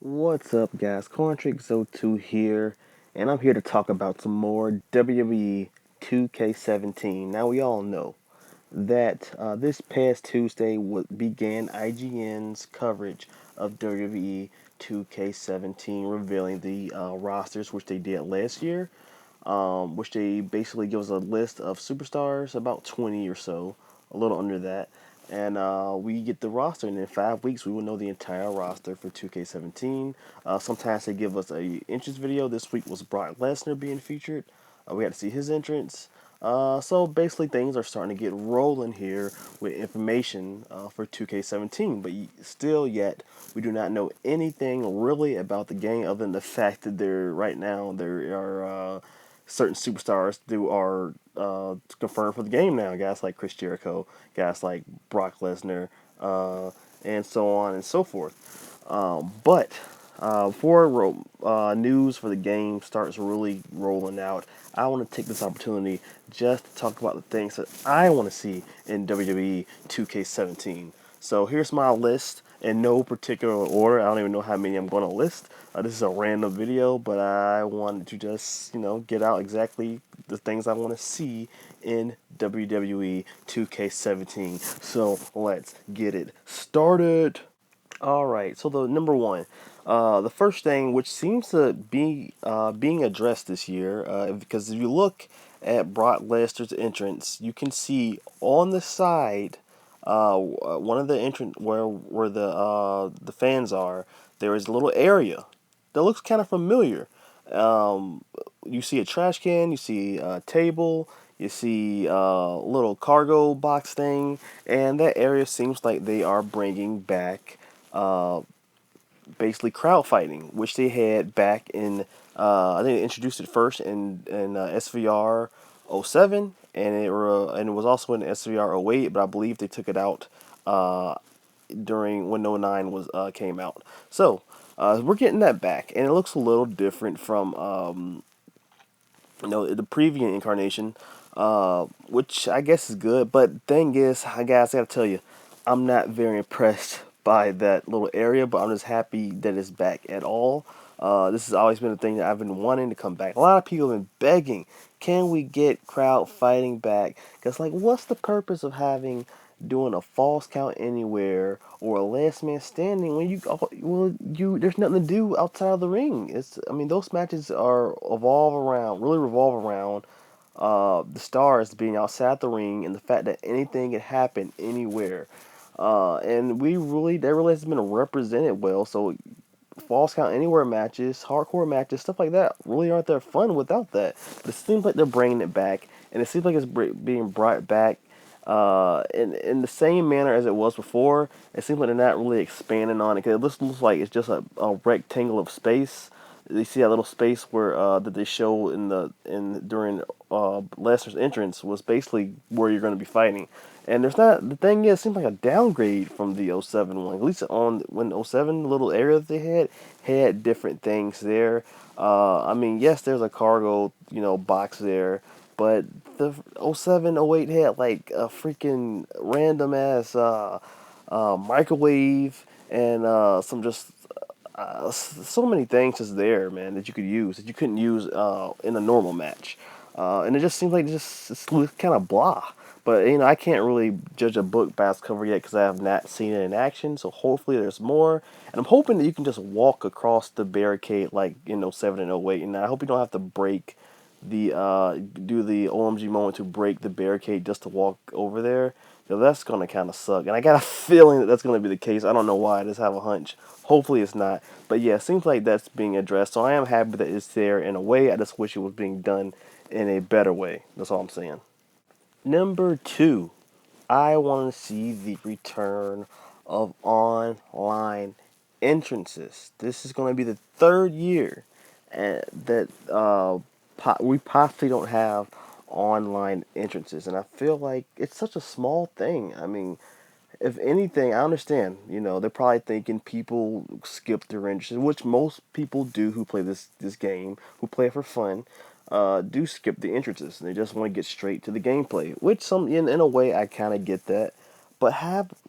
What's up, guys? Contrix02 here, and I'm here to talk about some more WWE 2K17. Now, we all know that this past Tuesday began IGN's coverage of WWE 2K17, revealing the rosters, which they did last year, which they basically give us a list of superstars, about 20 or so, a little under that. And we get the roster, and in 5 weeks we will know the entire roster for 2K17. Sometimes they give us a entrance video. This week was Brock Lesnar being featured. We had to see his entrance. So basically, things are starting to get rolling here with information for 2K17. But still, yet we do not know anything really about the game other than the fact that there are certain superstars who are confirmed for the game now. Guys like Chris Jericho, guys like Brock Lesnar, and so on and so forth. But before news for the game starts really rolling out, I want to take this opportunity just to talk about the things that I want to see in WWE 2K17. So here's my list in no particular order. I don't even know how many I'm going to list. This is a random video, but I wanted to just, get out exactly the things I want to see in WWE 2K17. So let's get it started. All right, so the number one, the first thing which seems to be being addressed this year, because if you look at Brock Lesnar's entrance, you can see on the side, one of the entrance where the fans are, there is a little area that looks kind of familiar. You see a trash can, you see a table, you see a little cargo box thing, and that area seems like they are bringing back uh, basically crowd fighting, which they had back in I think they introduced it first in SVR 07, and it was also in SVR 08, but I believe they took it out uh, during when 09 was came out. So we're getting that back, and it looks a little different from the previous incarnation, which I guess is good. But thing is, guys, I gotta tell you, I'm not very impressed by that little area, but I'm just happy that it's back at all. This has always been a thing that I've been wanting to come back. A lot of people have been begging, can we get crowd fighting back? Because, like, what's the purpose of having doing a false count anywhere or a last man standing when there's nothing to do outside of the ring. Those matches really revolve around the stars being outside the ring and the fact that anything can happen anywhere. And that really has been represented well. So false count anywhere matches, hardcore matches, stuff like that really aren't that fun without that. But it seems like they're bringing it back, and it seems like it's being brought back in the same manner as it was before. It seems like they're not really expanding on it because it looks like it's just a rectangle of space. You see that little space where that they show during Lesnar's entrance was basically where you're going to be fighting. And there's not the thing is, it seems like a downgrade from the '07 one. At least on when '07 the little area that they had different things there. Yes, there's a cargo box there, but the '07 '08 had like a freaking random ass microwave and some just so many things just there, man, that you could use that you couldn't use in a normal match, and it just seems like it's kind of blah. But I can't really judge a book by its cover yet because I have not seen it in action. So hopefully there's more, and I'm hoping that you can just walk across the barricade like in '07 and '08, and I hope you don't have to do the OMG moment to break the barricade just to walk over there. That's gonna kind of suck, and I got a feeling that that's gonna be the case. I don't know why. I just have a hunch. Hopefully it's not, but yeah, it seems like that's being addressed. So I am happy that it's there in a way. I just wish it was being done in a better way. That's all I'm saying. Number two, I want to see the return of online entrances. This is going to be the third year that we possibly don't have online entrances, and I feel like it's such a small thing. If anything, I understand. They're probably thinking people skip their entrances, which most people do who play this game, who play it for fun, do skip the entrances. And they just want to get straight to the gameplay, which in a way I kind of get that. But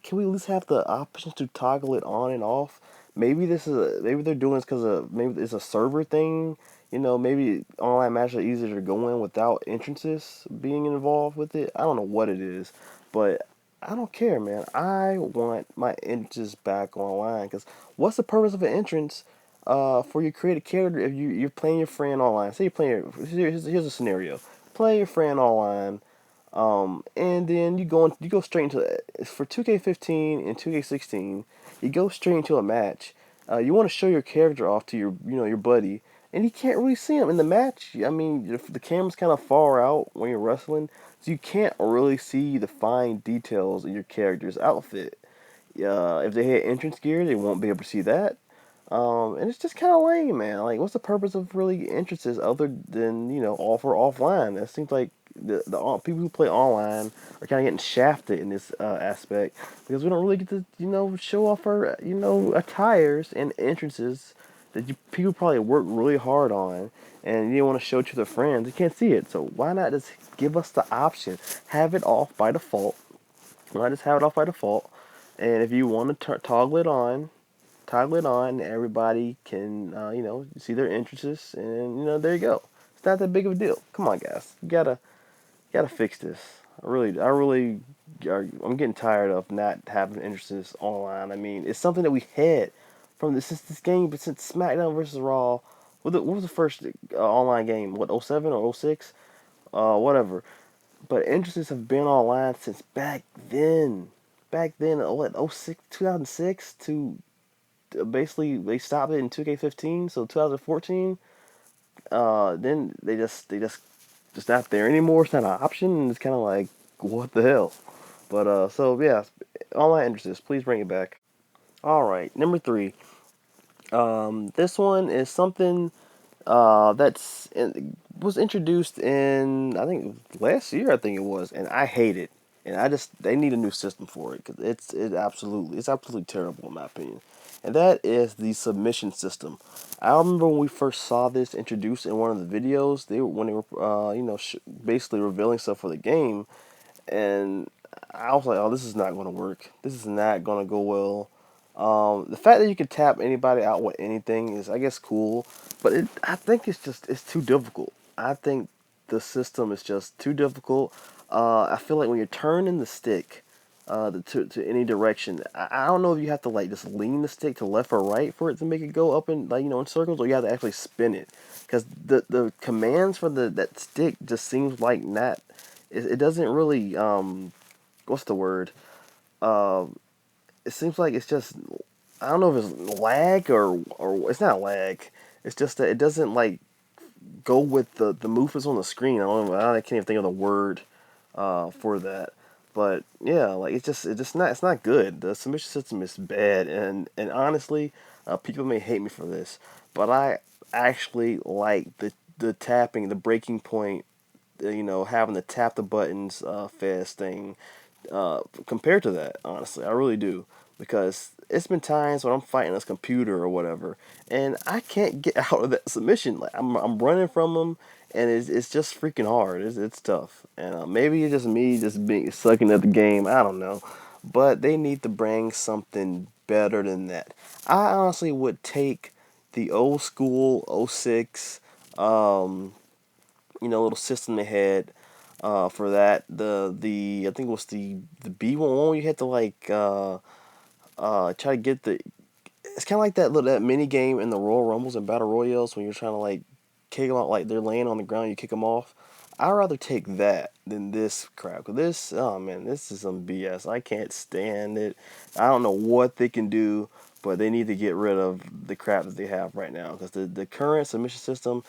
can we at least have the option to toggle it on and off? maybe they're doing this because of maybe it's a server thing. Maybe online matches are easier to go in without entrances being involved with it. I don't know what it is, but I don't care, man. I want my entrances back online because what's the purpose of an entrance? For your creative character, if you're playing your friend online, say you're playing. Here's a scenario: play your friend online, and then you go straight into for 2K15 and 2K16. You go straight into a match. You want to show your character off to your buddy, and you can't really see him in the match. I mean, the camera's kind of far out when you're wrestling, so you can't really see the fine details of your character's outfit. If they had entrance gear, they won't be able to see that. And it's just kind of lame, man. Like, what's the purpose of really entrances other than offer offline? It seems like the people who play online are kind of getting shafted in this aspect because we don't really get to show off our attires and entrances that people probably work really hard on, and you want to show it to their friends. You can't see it, so why not just give us the option? Have it off by default. Why not just have it off by default? And if you want to toggle it on, everybody can see their interests, and there you go. It's not that big of a deal. Come on, guys, you gotta fix this. I'm getting tired of not having interests online. I mean, it's something that we had from this game, but since SmackDown versus Raw. What was the first online game? What, 07 or 06? Whatever. But interests have been online since back then. Back then, what, 06, 2006 to basically they stopped it in 2K15, so 2014. Then they just it's not there anymore. It's not an option, and it's kind of like what the hell. But so yeah, online interests, please bring it back. All right, number three. This one is something was introduced in I think last year. I think it was, and I hate it. And they need a new system for it because it's absolutely terrible in my opinion. And that is the submission system. I remember when we first saw this introduced in one of the videos. When they were basically revealing stuff for the game, and I was like, oh, this is not going to work. This is not going to go well. The fact that you can tap anybody out with anything is, I guess, cool, but I think it's too difficult. I think the system is just too difficult. I feel like when you're turning the stick to any direction, I don't know if you have to like just lean the stick to left or right for it to make it go up in in circles, or you have to actually spin it, because the commands for that stick just seems like not. It doesn't really what's the word? Uh, it seems like it's just I don't know if it's lag or it's not lag. It's just that it doesn't like go with the movements on the screen. I can't even think of the word for that. But yeah, like it's not good. The submission system is bad, and honestly, people may hate me for this, but I actually like the tapping, the breaking point. Having to tap the buttons fast thing compared to that, honestly, I really do, because it's been times when I'm fighting this computer or whatever, and I can't get out of that submission. Like I'm running from them, and it's just freaking hard. It's tough, and maybe it's just me just being sucking at the game. I don't know, but they need to bring something better than that. I honestly would take the old school '06 little system they had for that. The I think it was the B1 you had to like try to get the. It's kind of like that mini game in the Royal Rumbles and Battle Royales when you're trying to like kick them out, like they're laying on the ground, you kick them off. I'd rather take that than this crap. 'Cause this, oh man, this is some BS. I can't stand it. I don't know what they can do, but they need to get rid of the crap that they have right now. Because the current submission system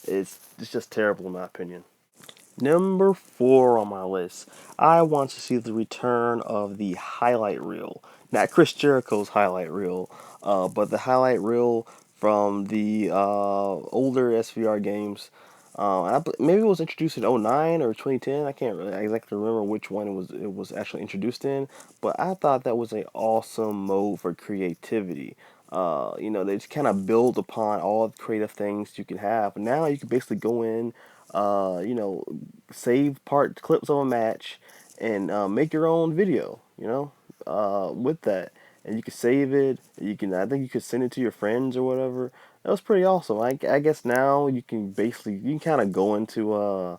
it's just terrible in my opinion. Number four on my list, I want to see the return of the highlight reel. Not Chris Jericho's highlight reel, but the highlight reel from the older SVR games. Maybe it was introduced in '09 or 2010. I can't really exactly remember which one it was actually introduced in, but I thought that was an awesome mode for creativity. They just kind of build upon all the creative things you can have. Now you can basically go in, uh, you know, save part clips of a match and make your own video. With that. and you can save it. You can, I think you could send it to your friends or whatever. That was pretty awesome. I guess now you can basically you can kind of go into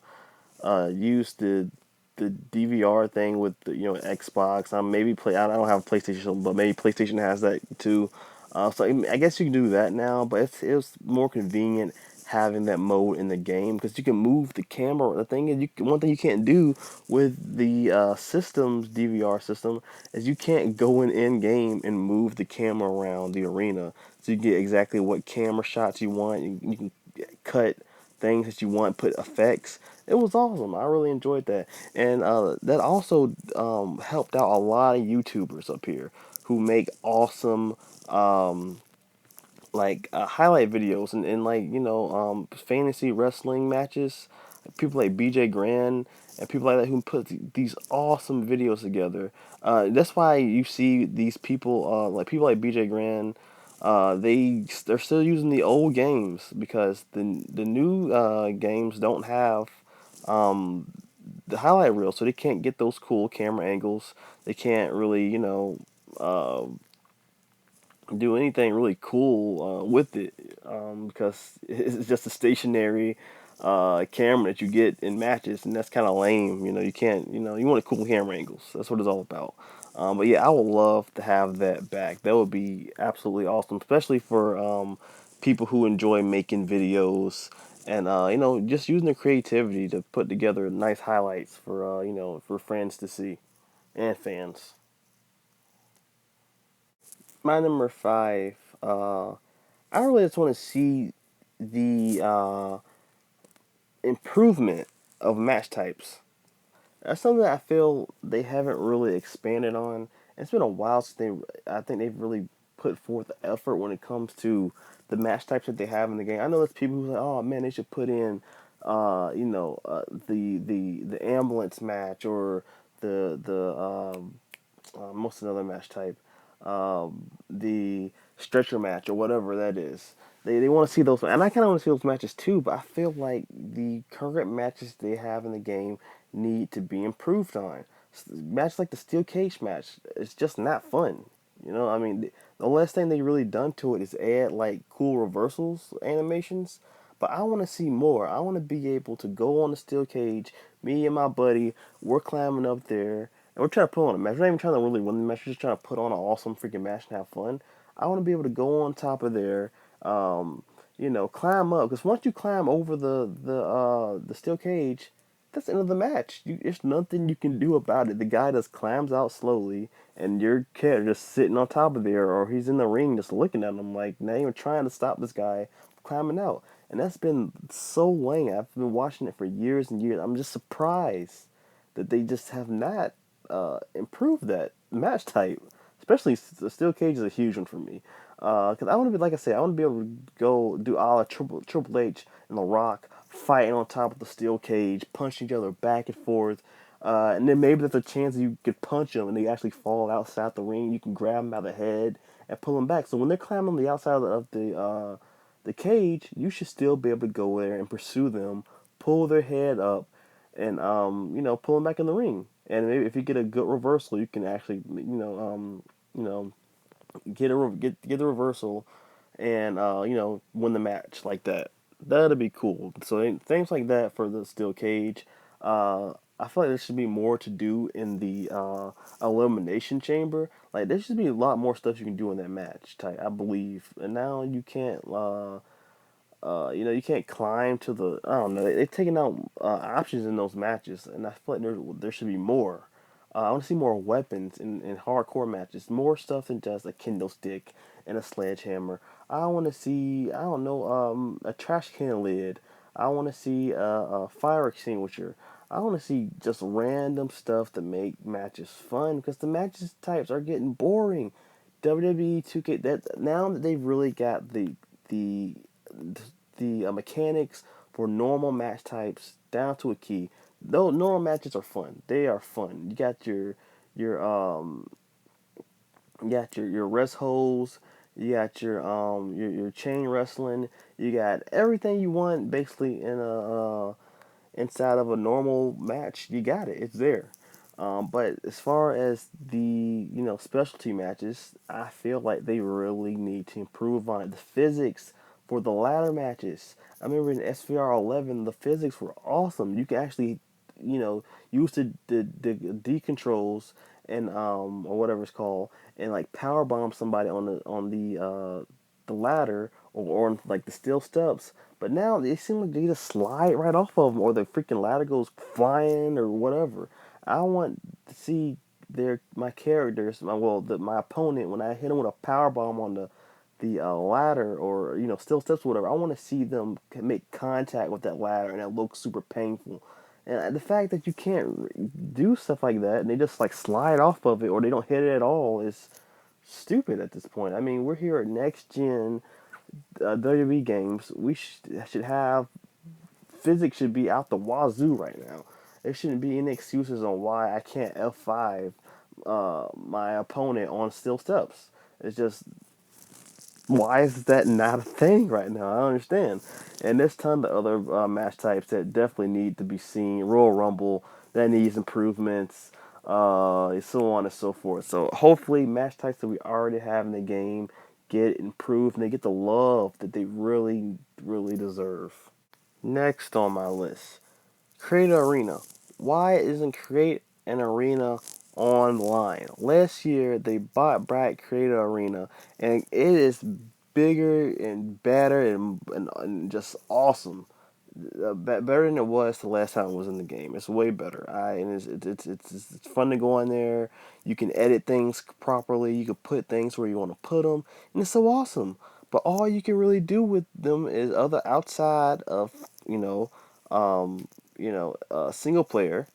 use the DVR thing with the, Xbox. Maybe play. I don't have a PlayStation, but maybe PlayStation has that too. So I guess you can do that now, but it was more convenient having that mode in the game because you can move the camera. The thing is, one thing you can't do with the system's DVR system is you can't go in game and move the camera around the arena, so you get exactly what camera shots you want. You can cut things that you want, put effects. It was awesome. I really enjoyed that, and that also helped out a lot of YouTubers up here who make awesome highlight videos and like fantasy wrestling matches. People like BJ Grand and people like that who put these awesome videos together. That's why you see these people like people like BJ Grand. They're still using the old games because the new games don't have um, the highlight reel, so they can't get those cool camera angles. They can't really uh, do anything really cool with it because it's just a stationary camera that you get in matches, and that's kind of lame. You can't. You want a cool camera angles. That's what it's all about. But yeah, I would love to have that back. That would be absolutely awesome, especially for people who enjoy making videos and just using their creativity to put together nice highlights for for friends to see and fans. My number five. I really just want to see the improvement of match types. That's something that I feel they haven't really expanded on. It's been a while since I think they've really put forth the effort when it comes to the match types that they have in the game. I know there's people who say, "Oh man, they should put in, the ambulance match or the what's another match type? The stretcher match or whatever that is. They want to see those, and I kind of want to see those matches too. But I feel like the current matches they have in the game need to be improved on. Match like the steel cage match, it's just not fun. I mean, the last thing they really done to it is add like cool reversals animations. But I want to see more. I want to be able to go on the steel cage. Me and my buddy, we're climbing up there, and we're trying to put on a match. We're not even trying to really win the match. We're just trying to put on an awesome freaking match and have fun. I want to be able to go on top of there, um, climb up. Because once you climb over the steel cage, that's the end of the match. There's nothing you can do about it. The guy just climbs out slowly, and your kid just sitting on top of there, or he's in the ring just looking at him like not even trying to stop this guy climbing out. And that's been so lame. I've been watching it for years and years. I'm just surprised that they just have not improved that match type. Especially the steel cage is a huge one for me. Because I want to be, like I said, I want to be able to go do all the Triple H and The Rock fighting on top of the steel cage, punching each other back and forth. And then maybe there's a chance you could punch them and they actually fall outside the ring. You can grab them by the head and pull them back. So when they're climbing on the outside of the cage, you should still be able to go there and pursue them, pull their head up, and pull them back in the ring. And maybe if you get a good reversal, you can actually you know get the reversal and win the match like that. That'd be cool. So things like that for the steel cage. I feel like there should be more to do in the elimination chamber. Like there should be a lot more stuff you can do in that match type, I believe. And now you can't you can't climb to the. I don't know. They've taken out options in those matches, and I feel like there should be more. I want to see more weapons in hardcore matches, more stuff than just a kendo stick and a sledgehammer. I want to see, I don't know, a trash can lid. I want to see a fire extinguisher. I want to see just random stuff to make matches fun because the matches types are getting boring. WWE 2K, that now that they've really got the the mechanics for normal match types down to a key. Though normal matches are fun, they are fun. Your your rest holds, you got your chain wrestling, you got everything you want basically in a inside of a normal match. You got it. It's there. But as far as the specialty matches, I feel like they really need to improve on it. The physics for the ladder matches. I remember in SVR 11, the physics were awesome. You can actually, use the D controls and or whatever it's called, and like power bomb somebody the ladder or on like the steel steps. But now they seem like they just slide right off of them, or the freaking ladder goes flying or whatever. I want to see my characters, my opponent, when I hit him with a power bomb on the ladder or steel steps or whatever. I want to see them make contact with that ladder, and it looks super painful. And the fact that you can't do stuff like that and they just like slide off of it or they don't hit it at all is stupid at this point. I mean, we're here at next gen WWE games. Should have physics should be out the wazoo right now. There shouldn't be any excuses on why I can't F5 my opponent on steel steps. It's just, why is that not a thing right now? I don't understand. And there's tons of other match types that definitely need to be seen. Royal Rumble that needs improvements, so on and so forth. So hopefully, match types that we already have in the game get improved and they get the love that they really, really deserve. Next on my list, Create an Arena. Why isn't Create an Arena online? Last year they bought back Create an Arena, and it is bigger and better and just awesome. Better than it was the last time it was in the game. It's way better. And it's fun to go in there. You can edit things properly. You can put things where you want to put them, and it's so awesome. But all you can really do with them is other outside of you know, um, single player,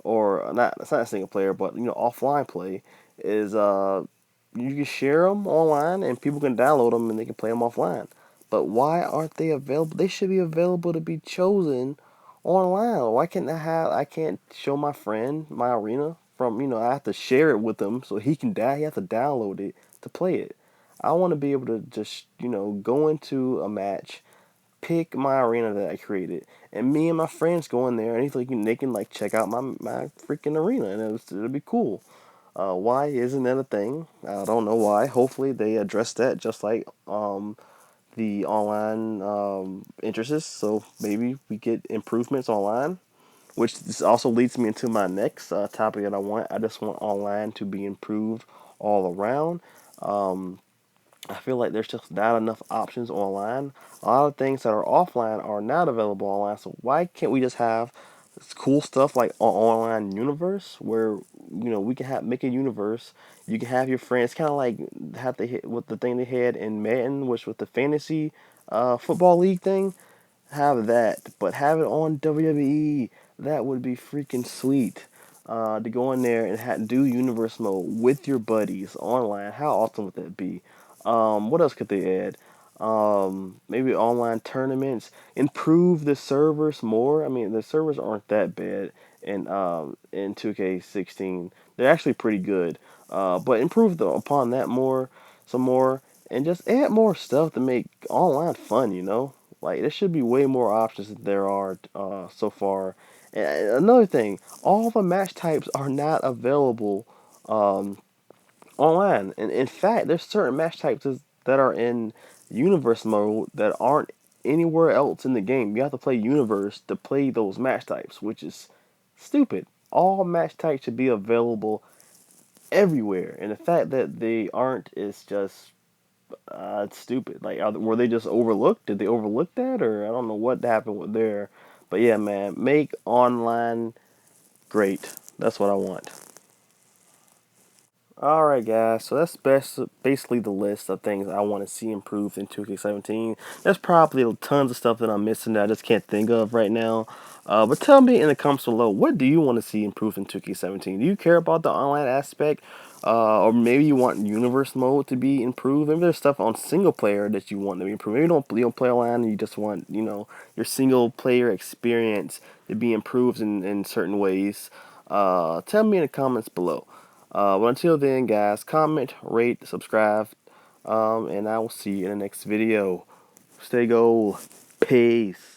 or not. It's not a single player, but offline play is you can share them online and people can download them and they can play them offline. But why aren't they available? They should be available to be chosen online. Why can't I can't show my friend my arena from I have to share it with him so he has to download it to play it. I want to be able to just go into a match, pick my arena that I created, and me and my friends go in there, and they can like check out my freaking arena, and it'll be cool. Why isn't that a thing? I don't know why. Hopefully they address that, just like the online interests. So maybe we get improvements online, which this also leads me into my next topic that I want. I just want online to be improved all around. Um, I feel like there's just not enough options online. A lot of things that are offline are not available online. So why can't we just have this cool stuff like an online universe where we can have make a universe. You can have your friends, kind of like have to hit with the thing they had in Madden, which with the fantasy football league thing. Have that, but have it on WWE. That would be freaking sweet. To go in there and do universe mode with your buddies online. How awesome would that be? What else could they add? Maybe online tournaments. Improve the servers more. I mean, the servers aren't that bad in 2K16. They're actually pretty good. But improve upon that some more, and just add more stuff to make online fun. Like there should be way more options than there are so far. And another thing, all the match types are not available um, online. And in fact, there's certain match types that are in universe mode that aren't anywhere else in the game. You have to play universe to play those match types, which is stupid. All match types should be available everywhere, and the fact that they aren't is just it's stupid. Like, were they just overlooked? Did they overlook that, or I don't know what happened with there? But yeah, man, make online great. That's what I want. Alright, guys, so that's basically the list of things I want to see improved in 2K17. There's probably tons of stuff that I'm missing that I just can't think of right now. But tell me in the comments below, what do you want to see improved in 2K17? Do you care about the online aspect? Or maybe you want universe mode to be improved? Maybe there's stuff on single player that you want to be improved. Maybe you don't play online and you just want, your single player experience to be improved in certain ways. Tell me in the comments below. But until then, guys, comment, rate, subscribe, and I will see you in the next video. Stay gold. Peace.